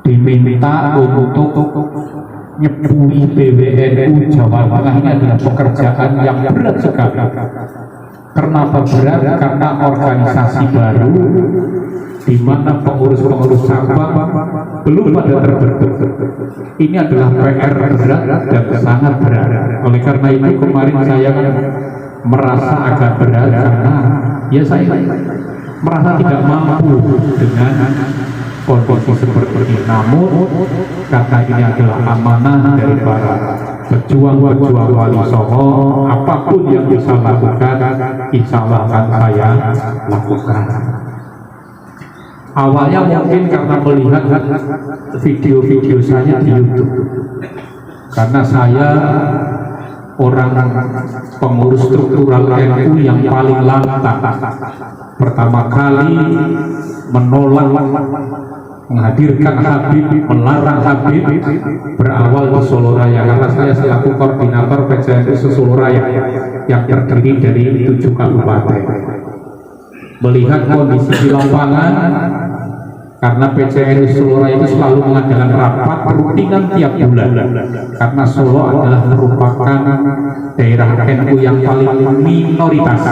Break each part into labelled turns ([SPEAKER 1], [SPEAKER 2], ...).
[SPEAKER 1] diminta untuk nyebui PWNU Jawa Tengah. Ini adalah pekerjaan yang berat sekali. Kenapa berat? Karena organisasi baru di mana pengurus-pengurus cabang belum pada terbentuk. Ini adalah PR berat dan sangat berat. Oleh karena itu kemarin saya merasa agak berat karena ya saya merasa tidak mampu dengan kondisi seperti ini. Namun karena ini adalah amanah dari para pejuang-pejuang Wali Songo, apapun yang bisa lakukan, insya Allah akan saya lakukan. Awalnya mungkin karena melihat video-video saya di YouTube, karena saya orang pengurus struktural NU yang paling lantang. Pertama kali menolak menghadirkan Habib, melarang Habib berawal di Solo Raya, karena saya selaku koordinator PCNU Solo Raya yang terdiri dari 7 kabupaten. Melihat kondisi di lapangan, karena PCNU Solo Raya itu selalu mengadakan rapat rutinan tiap bulan, karena Solo adalah merupakan daerah NU yang paling minoritas,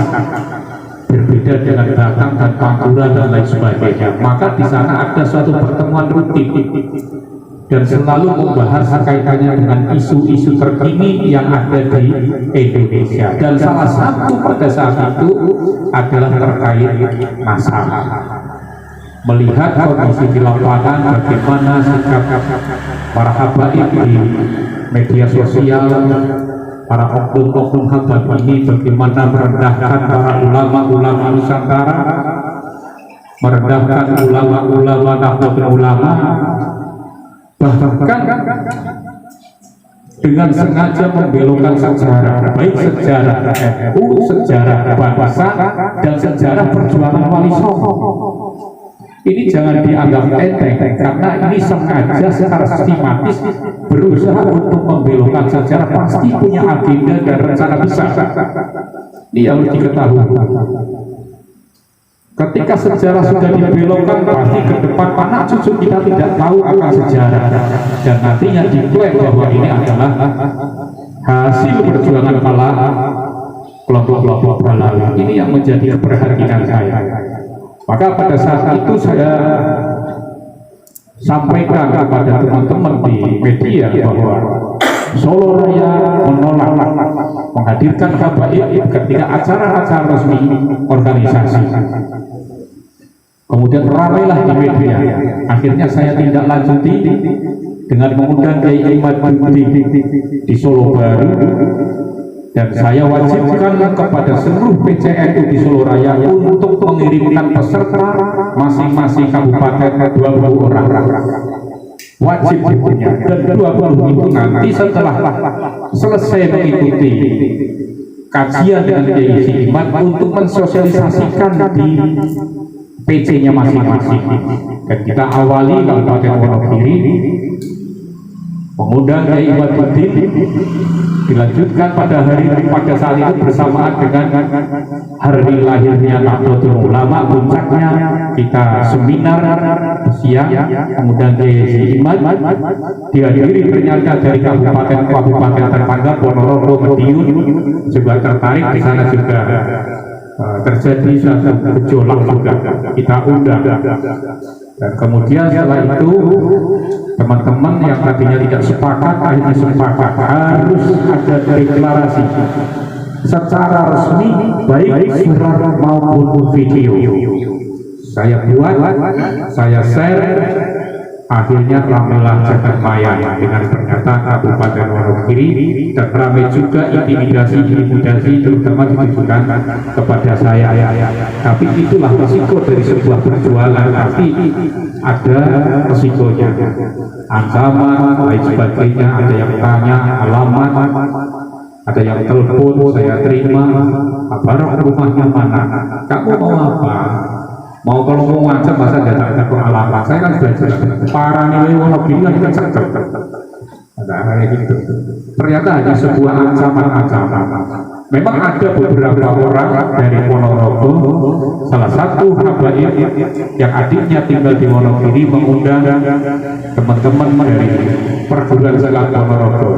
[SPEAKER 1] berbeda dengan Batang dan Pantura dan lain sebagainya. Maka di sana ada suatu pertemuan rutin dan selalu membahas kaitannya dengan isu-isu terkini yang ada di Indonesia, dan salah satu pada saat itu adalah terkait masalah. Melihat kondisi di lapangan, bagaimana sikap para habaib di media sosial, para oknum-oknum habaib ini, bagaimana merendahkan para ulama-ulama Nusantara, merendahkan ulama-ulama Nahdlatul Ulama, bahkan dengan sengaja membelokkan sejarah, baik sejarah NU, sejarah bangsa, dan sejarah perjuangan Wali Songo. Ini jangan dianggap enteng, karena ini sengaja secara sistematis berusaha untuk membelokkan sejarah, pasti punya agenda dan rencana besar. Ini harus diketahui. Ketika sejarah sudah dibelokkan, pasti ke depan anak cucu kita tidak tahu akan sejarah, dan nantinya diklaim bahwa ini adalah hasil perjuangan para kelompok-kelompok balalu. Ini yang menjadi keprihatinan saya. Maka pada saat itu saya sampaikan kepada teman-teman di media bahwa Solo Raya menolak menghadirkan habaib ketika acara-acara resmi organisasi. Kemudian ramailah di media. Akhirnya saya tindak lanjuti dengan mengundang Kiai Ahmad Budi di Solo Baru, dan saya wajibkan kepada seluruh PCNU di Solo Raya untuk mengirimkan peserta masing-masing kabupaten 20 orang. Wajib punya, dan 20 itu nanti setelah selesai mengikuti kajian dengan Kiai Ahmad untuk mensosialisasikan di PC-nya masing-masing. Dan kita awali Kabupaten Wonogiri, mengundang Kiai Ahmad Budi, dilanjutkan pada saat itu bersamaan dengan hari lahirnya Nahdlatul Ulama. Puncaknya kita seminar siang, kemudian Kiai Ahmad dihadiri ternyata dari kabupaten tetangga Ponorogo, Madiun juga tertarik. Di sana juga terjadi satu gejolak juga, kita undang. Dan kemudian setelah itu teman-teman yang tadinya tidak sepakat akhirnya sepakat harus ada deklarasi secara resmi, baik surat maupun video. Saya buat, saya share, akhirnya ramailah jagat maya dengan pernyataan Kabupaten Wonogiri, dan ramai juga intimidasi terutama ditujukan kepada saya. Tapi itulah resiko dari sebuah perjuangan, tapi ada resikonya, ancaman, lain sebagainya. Ada yang tanya alamat, ada yang telepon, saya terima, kabar rumahnya mana, kamu mau apa? Mau kalau mau ngancam masa datang ke alamat, saya kan sudah jelas. Para nilai Wonogiri kan kita cek. Ada kayak gitu. Ternyata hanya sebuah ancaman-ancaman. Memang ada beberapa orang dari Ponorogo Ponorogo, salah satu habaib yang adiknya tinggal di Wonogiri mengundang teman-teman dari perguruan silat Ponorogo.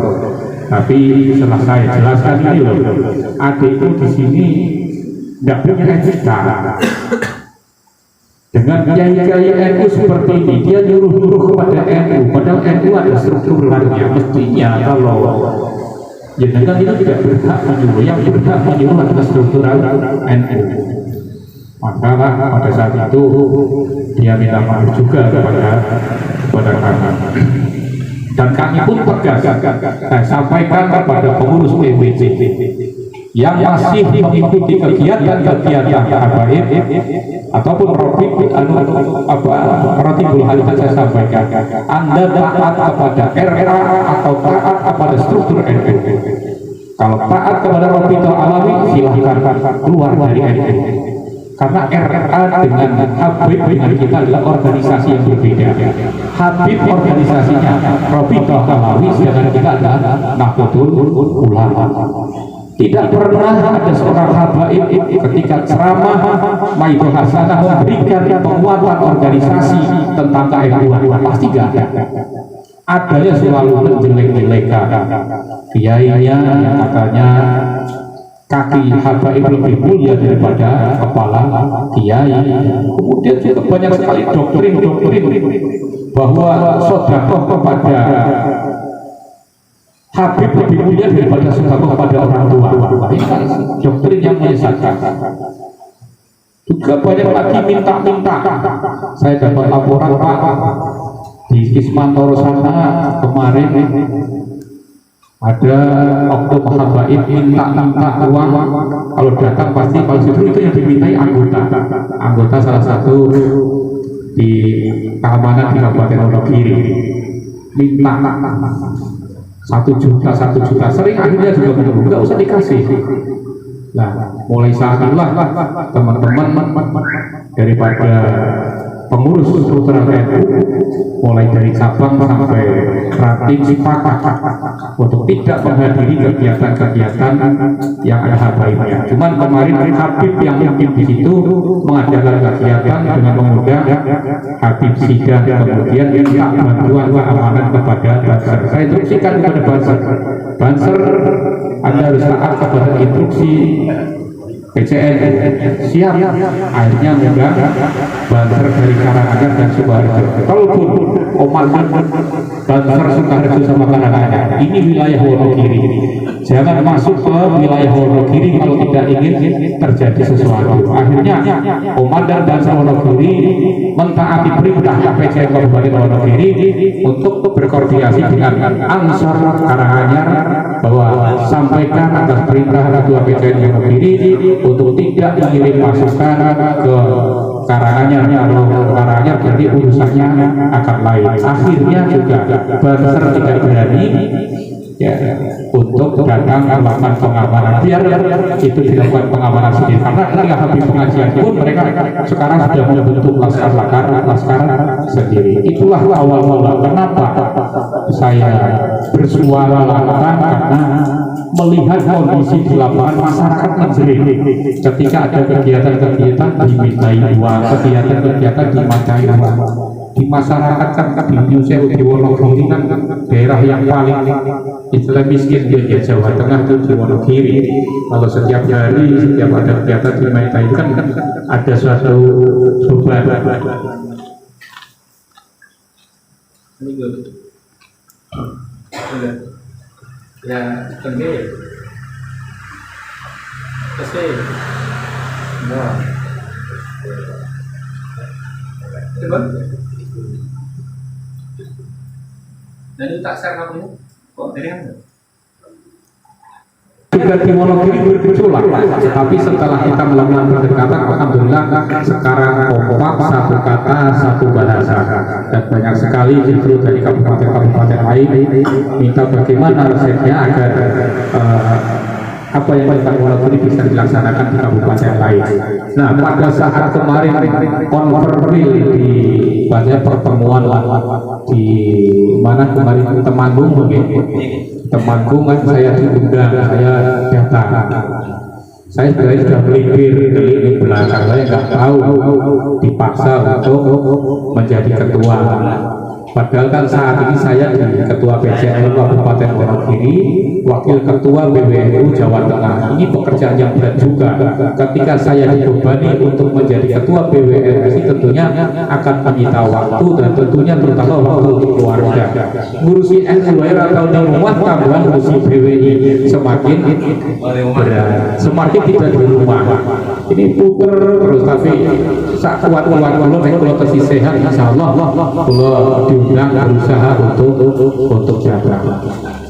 [SPEAKER 1] Tapi setelah saya jelaskan ini loh, adikku di sini tidak punya etika. Dengan kiai-kiai NU seperti ini, dia nyuruh-nyuruh kepada NU, padahal NU ada strukturnya. Mestinya kalau ya dengan itu tidak berhak menyuruh, yang berhak menyuruh adalah struktural NU. Maka pada saat itu dia minta maaf juga kepada kami. Dan kami pun tegas, saya sampaikan kepada pengurus PWC yang masih mengikuti kegiatan-kegiatan habaib ataupun Rotibul Hadith, saya sampaikan, Anda taat kepada RA atau taat kepada struktur NU. Kalau taat kepada Robitul Alawi, silahkan keluar dari NU. Karena RA dengan Habib dengan kita adalah organisasi yang berbeda. Habib organisasinya Robitul Alawi, sedangkan kita adalah Nahdlatul Ulama. Tidak pernah ada seorang habaib ketika ceramah Maido Hasanah memberikan penguatan organisasi tentang KNU-an, pasti gak ada. Adanya selalu menjelek-jelekan kiainya yang katanya kaki habaib lebih mulia daripada kepala kiai. Kemudian juga banyak sekali doktrin bahwa sedekah kepada Habib lebih mulia daripada sedekah kepada orang tua. Ini kan doktrin yang menyesatkan. Juga banyak lagi minta-minta. Saya dapat laporan Pak di Kismantoro sana kemarin ada oknum habaib minta uang, kalau datang pasti kalau itu yang dimintai anggota salah satu di keamanan di Kabupaten Wonogiri minta 1 juta, sering akhirnya juga menunggu, nggak usah dikasih. Nah, mulai saat itulah teman-teman daripada pengurus struktural NU mulai dari cabang sampai ranting sepakat untuk tidak menghadiri kegiatan-kegiatan yang ada habaibnya. Cuman kemarin Habib yang mungkin di situ mengadakan kegiatan dengan mengundang Habib Sidah, kemudian minta bantuan keamanan kepada Banser. Saya instruksikan kepada Banser, Anda harus taat kepada instruksi PCN. Siap. Akhirnya mengundang Banser dari Karanganyar dan Sukoharjo. Kalaupun komandan Banser Sukoharjo sama Karanganyar, ini wilayah Wonogiri, jangan masuk ke wilayah Wonogiri kalau tidak ingin terjadi sesuatu. Akhirnya komandan Banser Wonogiri mentaati perintah PCN Kabupaten Wonogiri untuk berkoordinasi dengan Ansor Karanganyar bahwa sampaikan atas perintah Ketua PCN Wonogiri untuk tidak mengirim pasukan ke Karanganyar. Kalau Karanganyar jadi urusannya akan lain. Akhirnya juga Banser tidak berani ya untuk datang melakukan pengamanan, biar itu dilakukan pengamanan sendiri. Karena ketika habis pengajian pun mereka sekarang sudah membentuk laskar sendiri. Itulah awal mula kenapa saya bersuara lantang, karena melihat kondisi di lapangan masyarakat menjerit ketika ada kegiatan-kegiatan dimintai uang, kegiatan-kegiatan dimintai uang. Di masyarakat kan di Yusuf di Wonogiri kan daerah yang paling istilah miskin di Jawa Tengah itu di Wonogiri. Kalau setiap hari setiap ada kegiatan dimintai itu kan ada suatu beban.
[SPEAKER 2] Ya, tinggi. Kasih. Nah. Coba. Dan itu tak share kamu. Kok dari mana?
[SPEAKER 1] Juga di Wonogiri bergejolak, tapi setelah kita melakukan pendekatan, alhamdulillah sekarang kompak, satu kata, satu bahasa, dan banyak sekali justru dari kabupaten-kabupaten lain minta bagaimana resepnya agar apa yang dilakukan Wonogiri bisa dilaksanakan di kabupaten lain. Nah, pada saat kemarin konferensi di banyak pertemuan di mana kemarin Temanggung begitu. Temanggung kan saya diundang, saya datang. Saya sebenarnya sudah melipir keliling belakang saya nggak tahu dipaksa untuk menjadi ketua. Padahal kan saat ini saya di Ketua PCNU Kabupaten Wonogiri, Wakil Ketua PBNU Jawa Tengah. Ini pekerjaan yang berat juga. Ketika saya dibebani untuk menjadi Ketua PWNSI, tentunya akan menyita waktu dan tentunya terutama waktu untuk keluarga. Ngurusi NUR atau di rumah tambahan ngurusi PWI semakin berat, semakin tidak di rumah. Ini puter terus, tapi saat kuat-kuat kalau kasih sehat, insya Allah kalau diundang berusaha untuk jaga.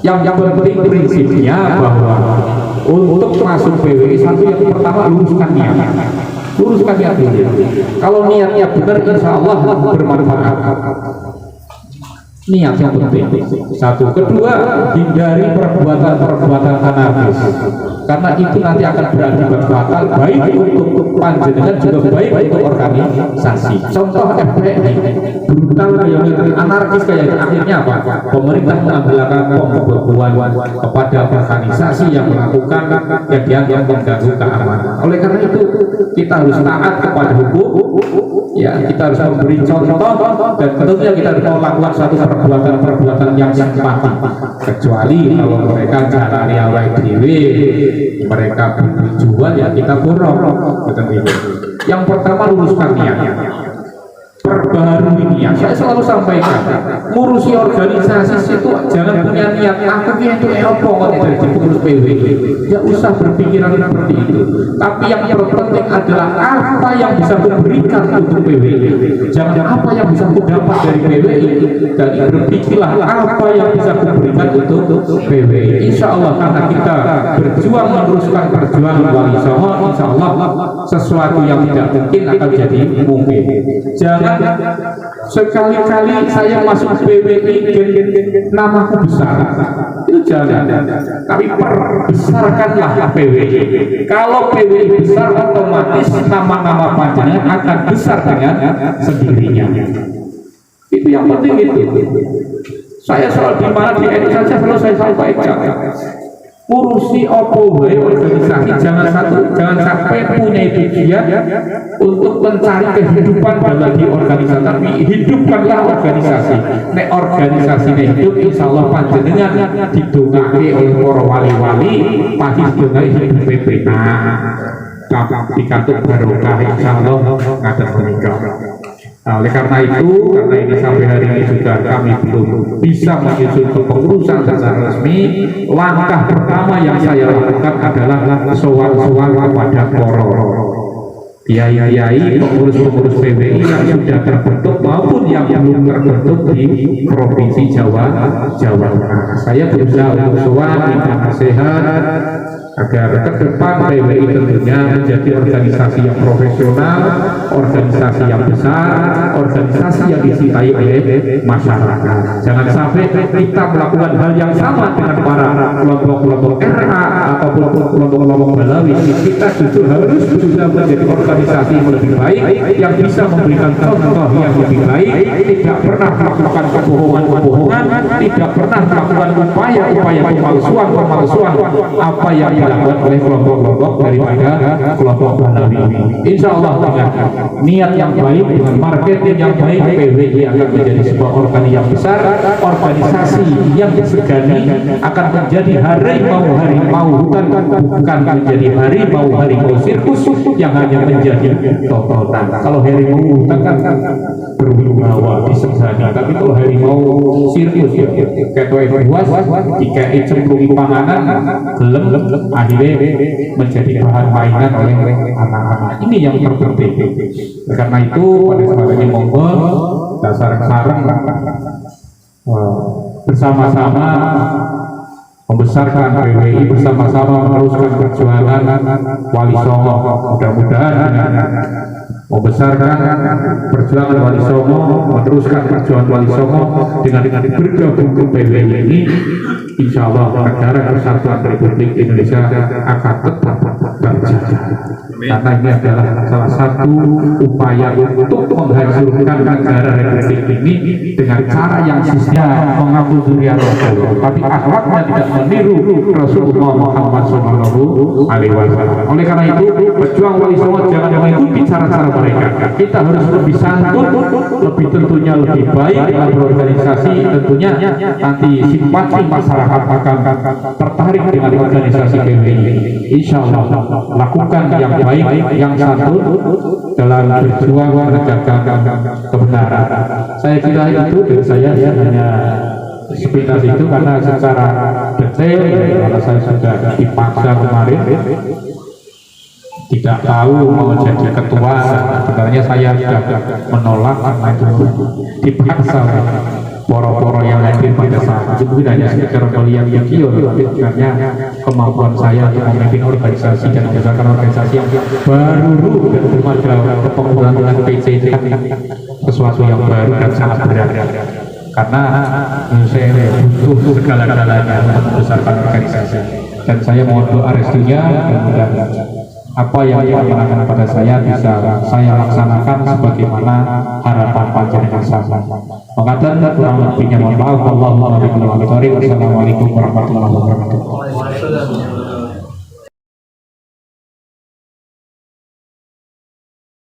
[SPEAKER 1] Yang penting prinsipnya bahwa untuk masuk PWI satu yang pertama luruskan niat. Luruskan niat dulu. Kalau niatnya benar, insya Allah bermanfaat. Niat yang penting. Satu, kedua, hindari perbuatan-perbuatan anarkis, karena itu nanti akan berakibat fatal, baik untuk panjenengan juga baik untuk organisasi. Contoh FPI brutal kayak anarkis kayak akhirnya apa? Pemerintah mengambil langkah pembubaran kepada organisasi yang melakukan yang dianggap mengganggu keamanan. Oleh karena itu kita harus taat kepada hukum. Ya, kita harus memberi contoh dan tentunya kita harus melakukan satu perbuatan yang simpatik, kecuali kalau mereka caranya awake dhewe, mereka bertujuan ya kita borong. Yang pertama luruskan niatnya, perbaharui niat. Saya selalu sampaikan, ngurusi organisasi itu jangan punya niat aku itu apa dari pengurus PWI. Ya usah berpikiran seperti itu. Tapi yang terpenting adalah apa yang bisa memberikan untuk PWI. Jangan apa yang bisa dapat dari PWI. Dan berpikirlah apa yang bisa memberikan untuk PWI. Insya Allah karena kita berjuang meneruskan perjuangan Wali Songo, insya Allah sesuatu yang tidak mungkin akan jadi mungkin. Jangan sekali-kali saya masuk PWI namaku besar, itu jangan. Tapi perbesarkanlah PWI. Kalau PWI besar, otomatis nama-nama panjangnya akan besar dengan sendirinya. Itu yang penting itu. Saya selalu di mana di NU saja selalu saya sampaikan, urusi opo organisasi jangan sampai punya tujuan untuk mencari kehidupan bagi organisasi, tapi hidupkanlah organisasi. Nek organisasi hidup, insya Allah panjenengan didongake oleh para wali-wali, pasti didongake hidup PPA. Dikatut barokah insya Allah ngaten menika. Nah, oleh karena itu, karena ini sampai hari ini juga kami belum bisa menyusun kepengurusan secara resmi, langkah pertama yang saya lakukan adalah sowan-sowan kepada para kiai-kiai pengurus-pengurus PWI yang sudah terbentuk maupun yang belum terbentuk di Provinsi Jawa Tengah. Saya berusaha untuk sowan, minta nasihat agar ke depan PWI tentunya menjadi organisasi yang profesional, organisasi yang besar, organisasi yang dicintai oleh masyarakat. Jangan sampai kita melakukan hal yang sama dengan para kelompok-kelompok RA ataupun kelompok-kelompok Balawi. Kita justru harus berusaha menjadi organisasi yang lebih baik, yang bisa memberikan contoh yang lebih baik, tidak pernah melakukan kebohongan-kebohongan, tidak pernah melakukan upaya-upaya pemalsuan apa yang dilakukan oleh kelompok-kelompok daripada kelompok Balawi. Insya Allah dengan niat yang baik, dengan marketing yang baik, PWI akan menjadi sebuah organisasi yang besar, organisasi yang disegani, akan menjadi harimau bukan menjadi harimau sirkus yang hanya menjadi tontonan. Kalau harimau hutan kan berwibawa disegani, tapi kalau harimau sirkus ya kayak buas dikai cemplungi panganan gelem akhirnya menjadi bahan mainan oleh anak-anak. Ini yang terpenting. Karena itu pada kesempatan ini monggo sareng-sareng bersama-sama membesarkan PWI, bersama-sama meneruskan perjuangan Wali Songo. Mudah-mudahan dengan membesarkan perjuangan Wali Songo, meneruskan perjuangan Wali Songo dengan bergabung ke PWI ini, insya Allah negara Kesatuan Republik Indonesia akan tetap terjaga. karena ini adalah salah satu upaya untuk menghancurkan negara Republik ini dengan cara yang sisnya mengaku zuriat Rasul, tapi akhlaknya tidak meniru Rasulullah Muhammad SAW. Oleh karena itu, pejuang Wali Songo jangan mengikuti cara-cara mereka. Kita harus lebih santun, lebih tentunya lebih baik dalam berorganisasi. Tentunya nanti simpati masyarakat akan tertarik dengan organisasi PWI. Insya Allah lakukan yang baik, yang santun dalam berjuang menegakkan kebenaran. Saya kira itu dari saya hanya sepintas itu, karena secara detail karena saya sudah dipaksa kemarin tidak tahu mau jadi ketua. Sebenarnya saya sudah menolak karena itu dipaksa poro-poro yang hadir pada saat itu. Mungkin hanya sekedar melihat video, tapi sebenarnya kemampuan saya untuk memimpin organisasi dan berdasarkan organisasi yang baru dan belum ada kepemimpinan PC itu kan sesuatu yang baru dan sangat berat, karena saya butuh segala-galanya untuk membesarkan organisasi. Dan saya mohon doa restunya, mudah-mudahan apa yang diamanahkan pada saya bisa saya laksanakan sebagaimana harapan panjenengan sama. Mengatakan kurang lebihnya mohon maaf. Wassalamualaikum warahmatullahi wabarakatuh.